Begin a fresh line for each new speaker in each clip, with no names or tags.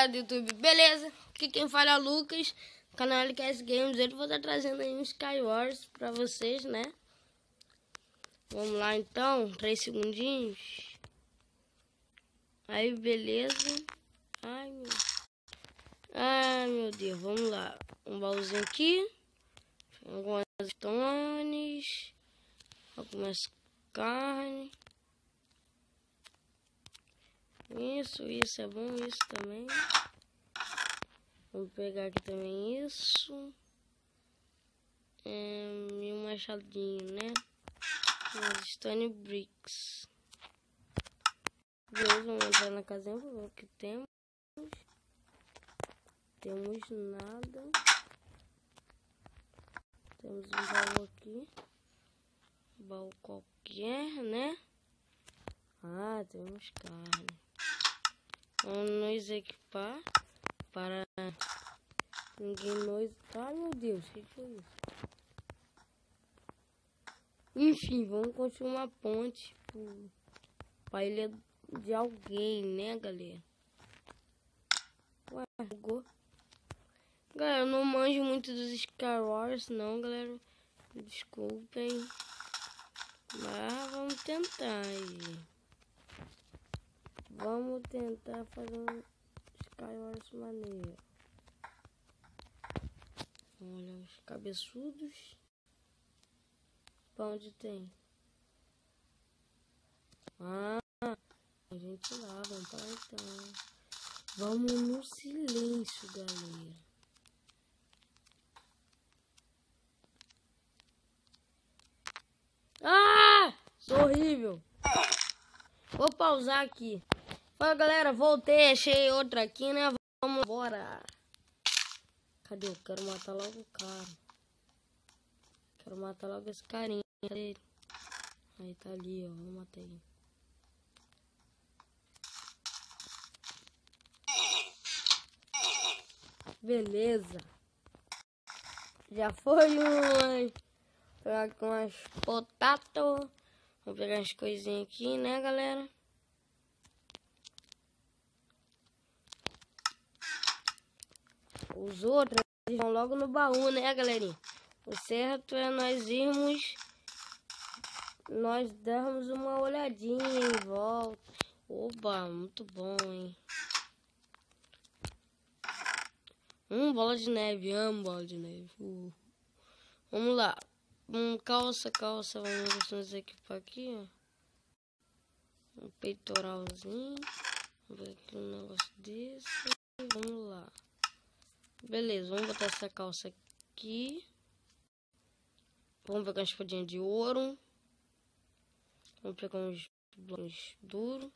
galera do YouTube, beleza? Aqui quem fala é o Lucas, canal LKS Games. Ele vou estar trazendo aí um Skywars pra vocês, né? Vamos lá então, 3 segundinhos. Aí, beleza. Ai, meu Deus, vamos lá. Um baúzinho aqui. Algumas stones. Algumas carnes. Isso é bom, isso também. Vamos pegar aqui também isso. E um machadinho, né? Umas stone bricks. Beleza, vamos entrar na casinha pra ver o que temos. Temos nada. Temos um baú aqui. Baú qualquer, né? Ah, temos carne. Vamos nos equipar para ninguém nos... Ai, meu Deus, o que foi isso? Enfim, vamos construir uma ponte para ilha de alguém, né, galera? Ué, bugou. Galera, eu não manjo muito dos Skywars, não, galera. Desculpem. Mas vamos tentar aí. Vamos tentar fazer um Skywars maneiro. Olha os cabeçudos. Pra onde tem? Ah, a gente lá, vamos pra lá então. Vamos no silêncio, galera. Ah! Sou horrível. Vou pausar aqui. Fala, galera, voltei, achei outra aqui, né? Vamos embora. Cadê? Eu quero matar logo o cara. Quero matar logo esse carinha dele. Aí tá ali, ó. Vou matar ele. Beleza. Já foi um. Pegar aqui umas potato. Vou pegar as coisinhas aqui, né, galera? Os outros vão logo no baú, né, galerinha? O certo é nós darmos uma olhadinha em volta. Oba, muito bom, hein? Bola de neve, amo bola de neve. Vamos lá. Calça. Vamos nos equipar aqui, ó. Um peitoralzinho. Vamos ver aqui um negócio desse. Vamos lá. Beleza, vamos botar essa calça aqui. Vamos pegar uma espadinha de ouro. Vamos pegar uns blocos duros.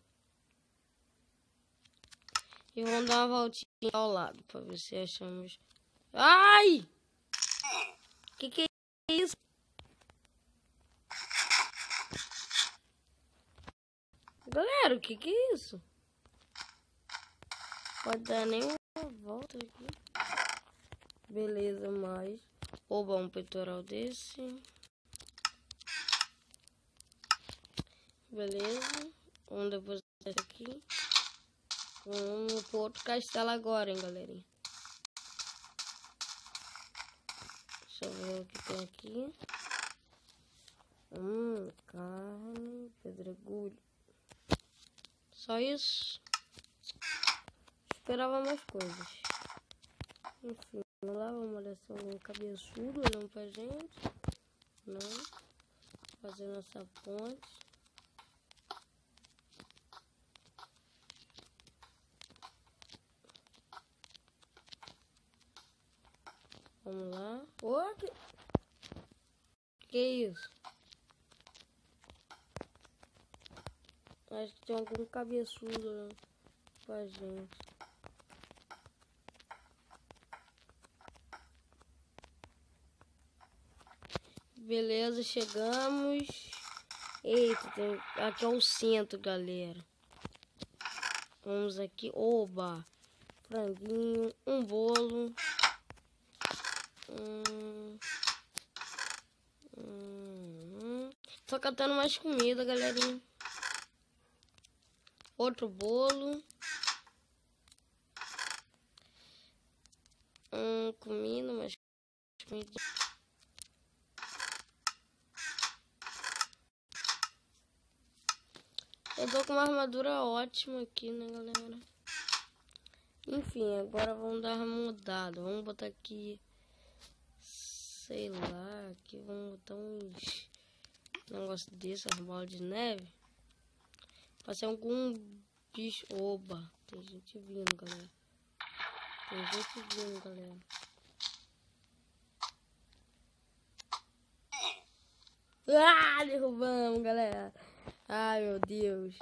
E vamos dar uma voltinha ao lado para ver se achamos. Ai! Que é isso? Galera, o que é isso? Pode dar nem uma volta aqui. Beleza, mais. Oba, um peitoral desse. Beleza. Vamos depositar aqui. Vamos pro outro castelo agora, hein, galerinha. Deixa eu ver o que tem aqui. Carne, pedregulho. Só isso. Esperava mais coisas. Enfim, vamos lá, vamos olhar se algum cabeçudo olhando pra gente. Não. Fazer nossa ponte. Vamos lá. Ô, que é isso? Acho que tem algum cabeçudo olhando pra gente. Beleza, chegamos. Eita, aqui é o centro, galera. Vamos aqui. Oba! Franguinho, um bolo. Tô catando mais comida, galerinha. Outro bolo. comida, mas comida. Eu tô com uma armadura ótima aqui, né, galera? Enfim, agora vamos dar uma mudada. Vamos botar aqui, sei lá, aqui vamos botar uns negócio desse, as bolas de neve. Pra ser algum bicho. Oba, tem gente vindo, galera. Tem gente vindo, galera. Ah, derrubamos, galera. Ai, meu Deus.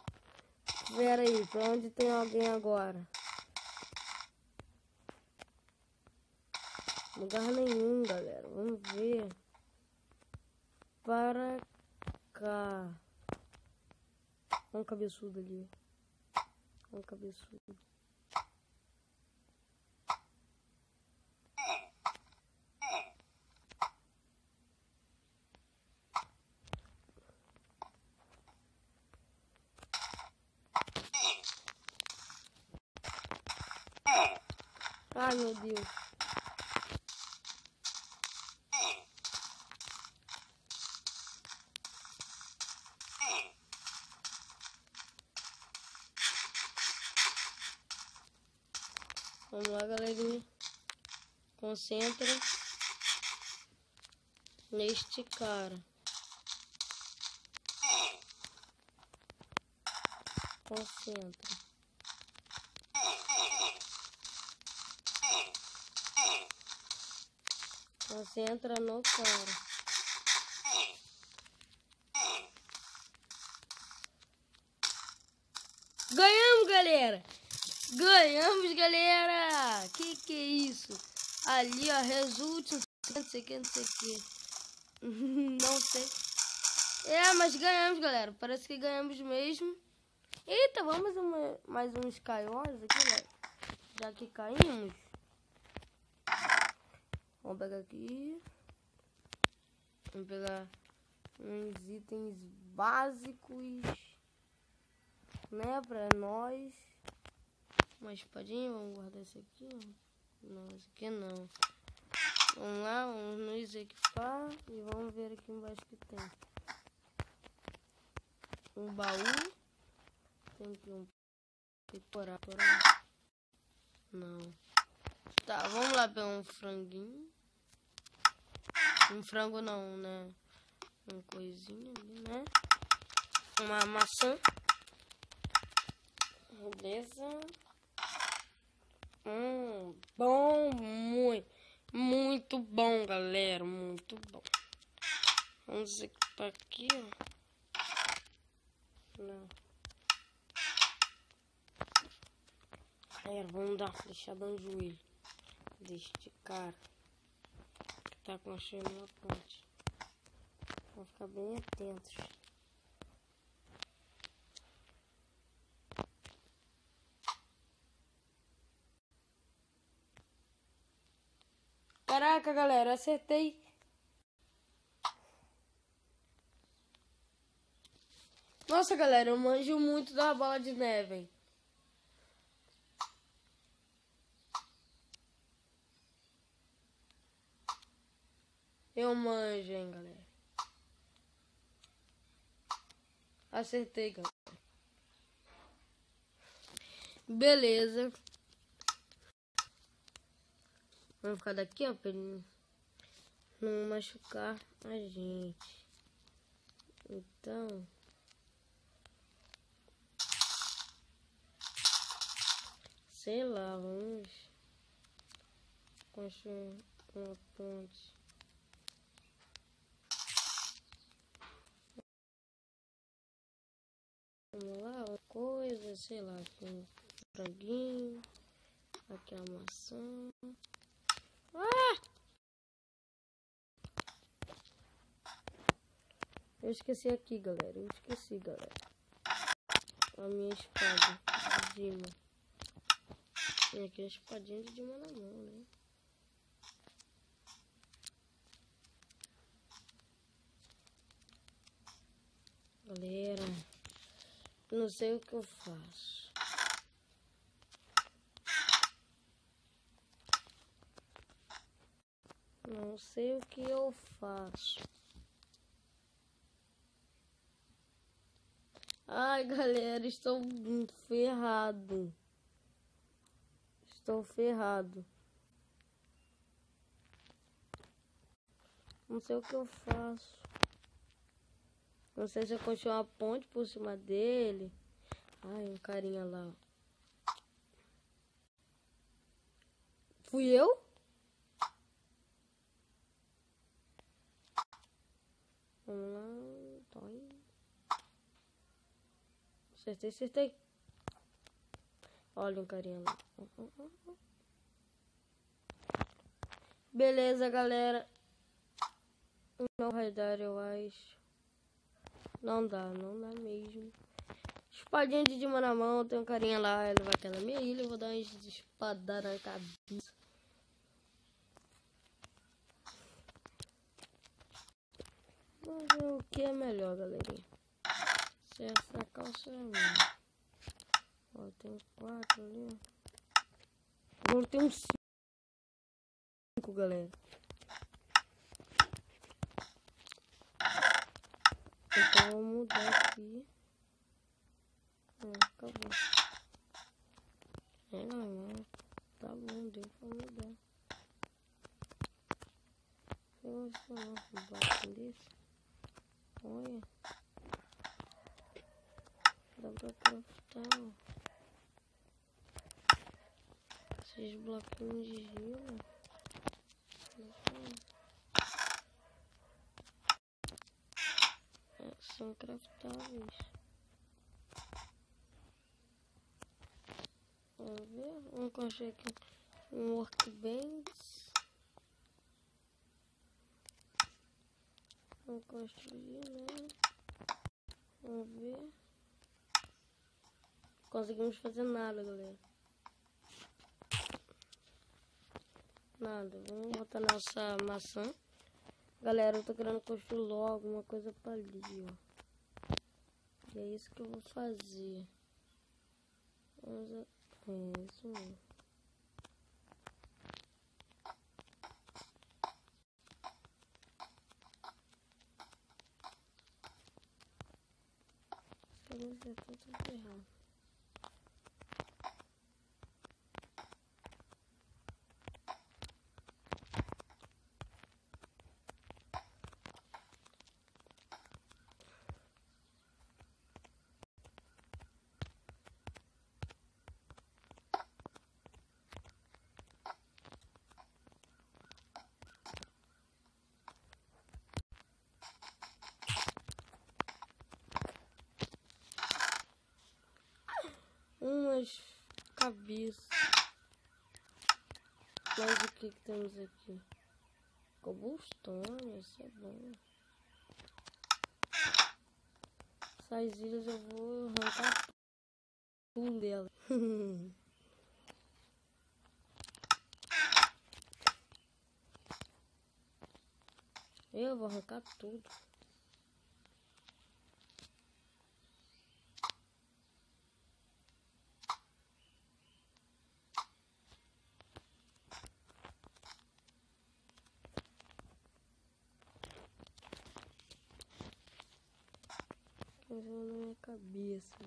Pera aí, pra onde tem alguém agora? Lugar nenhum, galera. Vamos ver. Para cá. Olha um cabeçudo ali. Olha um cabeçudo. Ai, meu Deus. Vamos lá, galerinha. Concentra neste cara. Concentra. Concentra no cara. Ganhamos, galera! Ganhamos, galera! Que é isso? Ali, ó, resulte, não sei o que. Não sei. É, mas ganhamos, galera. Parece que ganhamos mesmo. Eita, vamos mais uns caiões aqui, galera. Já que caímos. Vamos pegar aqui. Vamos pegar uns itens básicos, né, pra nós. Uma espadinha, vamos guardar esse aqui. Não, esse aqui não. Vamos lá, vamos nos equipar e vamos ver aqui embaixo que tem. Um baú. Tem aqui um temporário. Não. Tá, vamos lá pegar um franguinho. Um frango não, né? Uma coisinha ali, né? Uma maçã. Beleza. Bom, muito bom, galera. Muito bom. Vamos equipar aqui, ó. Não. Galera, vamos dar uma flechada no joelho deste cara que tá com a chama na ponte. Vamos ficar bem atentos. Caraca, galera, acertei. Nossa, galera, eu manjo muito da bola de neve, hein? Eu manjo, hein, galera. Acertei, galera. Beleza. Vamos ficar daqui, ó, pra ele não machucar a gente. Então... sei lá, vamos construir uma ponte. Vamos lá, uma coisa, sei lá, aqui um franguinho, aqui a maçã. Ah! Eu esqueci aqui, galera, a minha espada de Dima. Tem aqui a espadinha de Dima na mão, né? Galera, não sei o que eu faço. sei o que eu faço. Ai, galera, estou ferrado. Estou ferrado. Não sei o que eu faço. Não sei se eu construo uma ponte por cima dele. Ai, um carinha lá. Fui eu? Vamos lá. Toi. Acertei. Olha um carinha lá. Beleza, galera. Não vai dar, eu acho. Não dá mesmo. Espadinha de Dima na mão, tem um carinha lá, ele vai cair na minha ilha, eu vou dar uma espadada na cabeça. Vamos ver o que é melhor, galerinha. Se essa calça é minha. Ó, tem 4 ali. Agora tem uns 5, galera. Então vou mudar aqui. Acabou. Não. Tá bom, deu pra mudar. Eu vou falar um bloco desse. Olha. Dá pra craftar, ó. Esses bloquinhos de gelo. São craftáveis. Vamos ver. Vamos construir aqui um workbench. Vamos construir, né? Vamos ver. Conseguimos fazer nada, galera. Nada. Vamos botar nossa maçã. Galera, eu tô querendo construir logo uma coisa pra ali, ó. E é isso que eu vou fazer. É isso mesmo. Tá tudo errado. Umas cabeças. Mas o que temos aqui? Cobblestone, isso é bom. Essas ilhas eu vou arrancar tudo dela. Eu vou arrancar tudo. Na minha cabeça.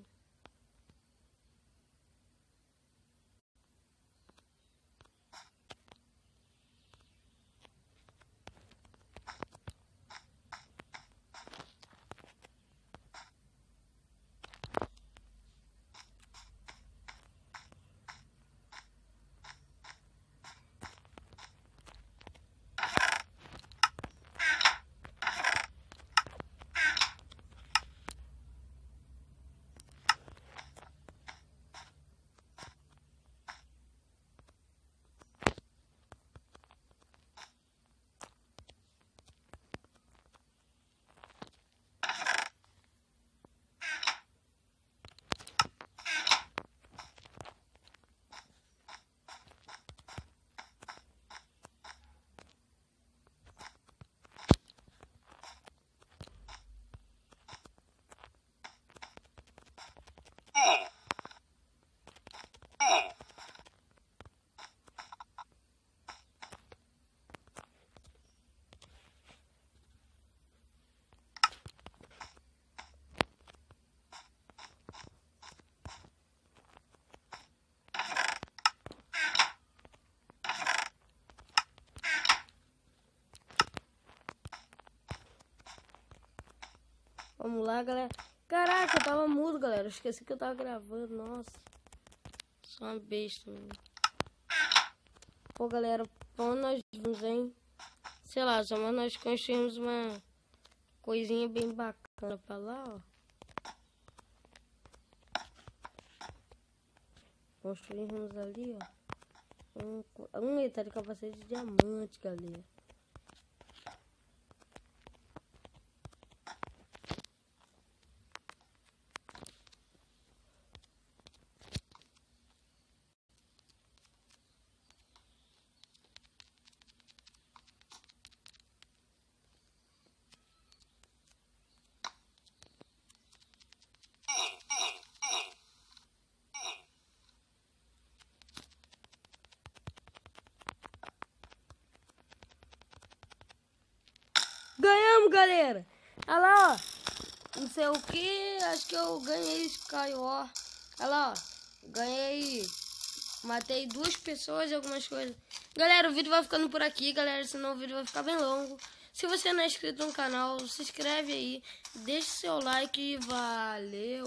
Vamos lá, galera. Caraca, eu tava mudo, galera. Eu esqueci que eu tava gravando. Nossa. Sou uma besta, mano. Pô, galera, pra onde nós vamos, hein? Sei lá, só mas nós construímos uma coisinha bem bacana pra lá, ó. Construímos ali, ó. Um eita de capacete de diamante, galera. Ganhamos, galera! Olha lá, ó. Não sei o que, acho que eu ganhei Skywar. Olha lá, ó. Ganhei. Matei 2 pessoas e algumas coisas. Galera, o vídeo vai ficando por aqui, galera. Senão o vídeo vai ficar bem longo. Se você não é inscrito no canal, se inscreve aí. Deixe seu like e valeu!